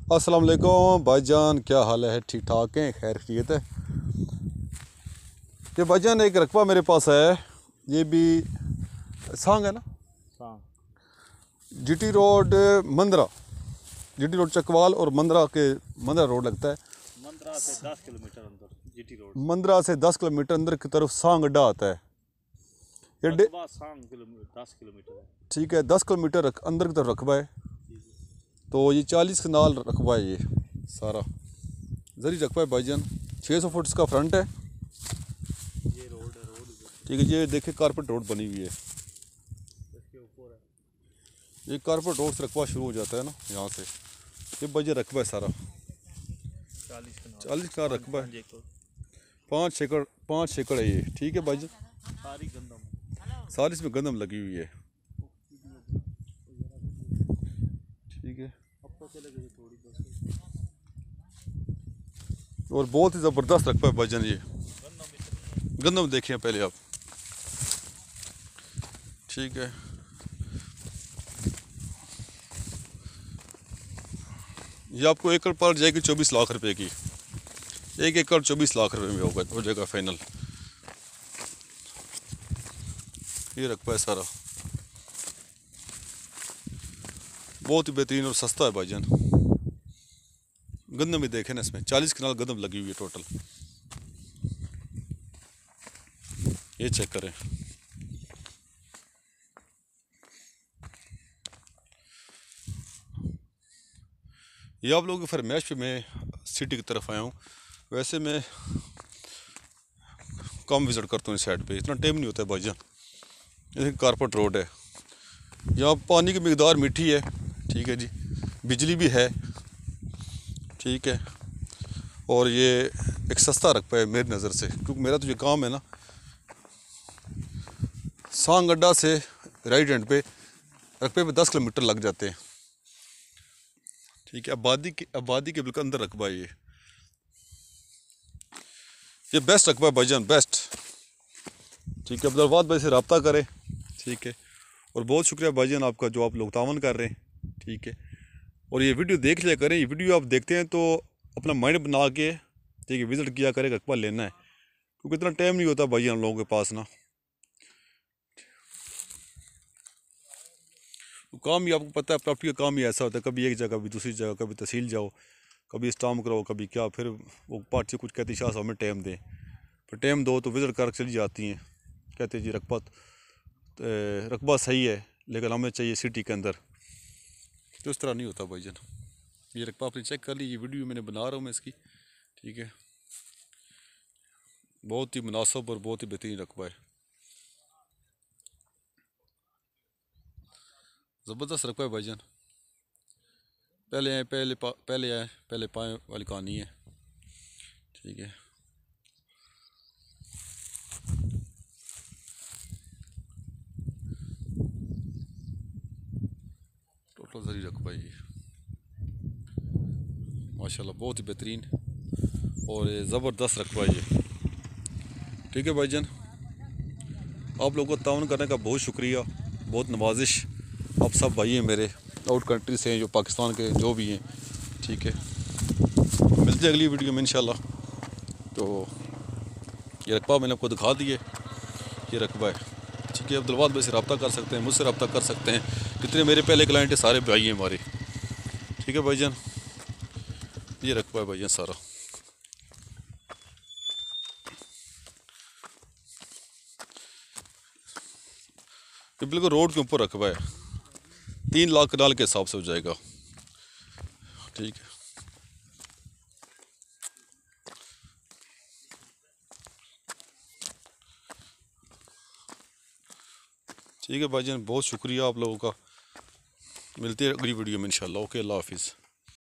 अस्सलाम वालेकुम भाईजान, क्या हाल है? ठीक ठाक हैं? खैर खैरियत है? ये भाईजान एक रकबा मेरे पास है, ये भी सांग है ना, GT road Mandra, GT road Chakwal और मंदरा रोड लगता है। मंदरा से 10 किलोमीटर अंदर जीटी रोड, मंदरा से 10 किलोमीटर अंदर की तरफ सांग अड्डा आता है। ये सांग 10 किलोमीटर है। ठीक है, 10 किलोमीटर अंदर की तरफ रकबा है। तो ये 40 कनाल रकबा है, ये सारा जरी रकबा है भाईजान। 600 फुट इसका फ्रंट है। ये रोड है, ठीक है, ये देखे कारपेट रोड बनी हुई है। इसके ऊपर है, ये कारपेट रोड से रकबा शुरू हो जाता है ना, यहाँ से। ये भाईजान रकबा है सारा 40 कनाल रकबा है। 5 एकड़ है ये। ठीक है भाईजान, सारी इसमें गंदम लगी हुई है। ठीक है, और बहुत ही ज़बरदस्त रकबा है भाईजान। ये गंदम देखिए पहले आप। ठीक है, ये आपको एकड़ पड़ जाएगी 24 लाख रुपए की। 1 एकड़ 24 लाख रुपए में होगा, हो जाएगा फाइनल। ये रकबा है सारा, बहुत ही बेहतरीन और सस्ता है भाईजान। गंदम भी देखे ना, इसमें 40 कनाल गंदम लगी हुई है टोटल। ये चेक करें। ये आप लोगों की फरमाइश पे मैं सिटी की तरफ आया हूँ। वैसे मैं कम विज़िट करता हूँ इस साइड पे, इतना टाइम नहीं होता है भाईजान। ये कारपेट रोड है, यहाँ पानी की मिकदार मीठी है। ठीक है जी, बिजली भी है। ठीक है, और ये एक सस्ता रकबा है मेरी नज़र से, क्योंकि मेरा तो ये काम है ना। सांग अड्डा से राइट हैंड पे रकबे पे 10 किलोमीटर लग जाते हैं। ठीक है, आबादी के बिल्कुल अंदर रकबा है ये बेस्ट रकबा है भाईजान, बेस्ट। ठीक है, अब्दुलवाद भाई से रब्ता करें। ठीक है, और बहुत शुक्रिया भाईजान आपका, जो आप लोग तावन कर रहे हैं। ठीक है, और ये वीडियो देख लिया करें। ये वीडियो आप देखते हैं तो अपना माइंड बना के, ठीक है, विज़िट किया करें, रकबा लेना है, क्योंकि इतना टाइम नहीं होता भाईजान लोगों के पास ना। काम ही आपको पता है, प्रॉपर्टी का काम ही ऐसा होता है, कभी एक जगह, कभी दूसरी जगह, कभी तहसील जाओ, कभी स्टाम्प कराओ, कभी क्या। फिर वो पार्टी कुछ कहती शाह साहब हमें टाइम दें, फिर टाइम दो तो विज़िट कर चली जाती हैं, कहते हैं जी रकबा सही है लेकिन हमें चाहिए सिटी के अंदर। तो इस तरह नहीं होता भाईजान। ये रकबा आपने चेक कर ली, ये वीडियो मैंने बना रहा हूँ मैं इसकी। ठीक है, बहुत ही मुनासिब और बहुत ही बेहतरीन रकबा है, ज़बरदस्त रकबा है भाईजान। पहले पाए वाली कहानी है। ठीक है, टोटल जरी रकबा है ये माशाल्लाह, बहुत ही बेहतरीन और ज़बरदस्त रकबा है ये। ठीक है भाईजान, आप लोगों को ताउन करने का बहुत शुक्रिया, बहुत नवाजिश। आप सब भाई हैं मेरे, आउट कंट्री से हैं, जो पाकिस्तान के जो भी हैं। ठीक है, मिलते हैं अगली वीडियो में इंशाल्लाह। तो ये रकबा मैंने आपको दिखा दिए, ये रकबा है। ठीक है, अब्दुलवाद भाई से रब्ता कर सकते हैं, मुझसे रब्ता कर सकते हैं। जितने मेरे पहले क्लाइंट है सारे भाई हैं हमारे। ठीक है भाईजान, ये रकबा है भाईजान सारा। ये बिल्कुल रोड के ऊपर रकबा है, 3 लाख कनाल के हिसाब से हो जाएगा। ठीक है, ठीक है भाईजान, बहुत शुक्रिया आप लोगों का। मिलते हैं अगली वीडियो में इंशाल्लाह। ओके, अल्लाह हाफिज़।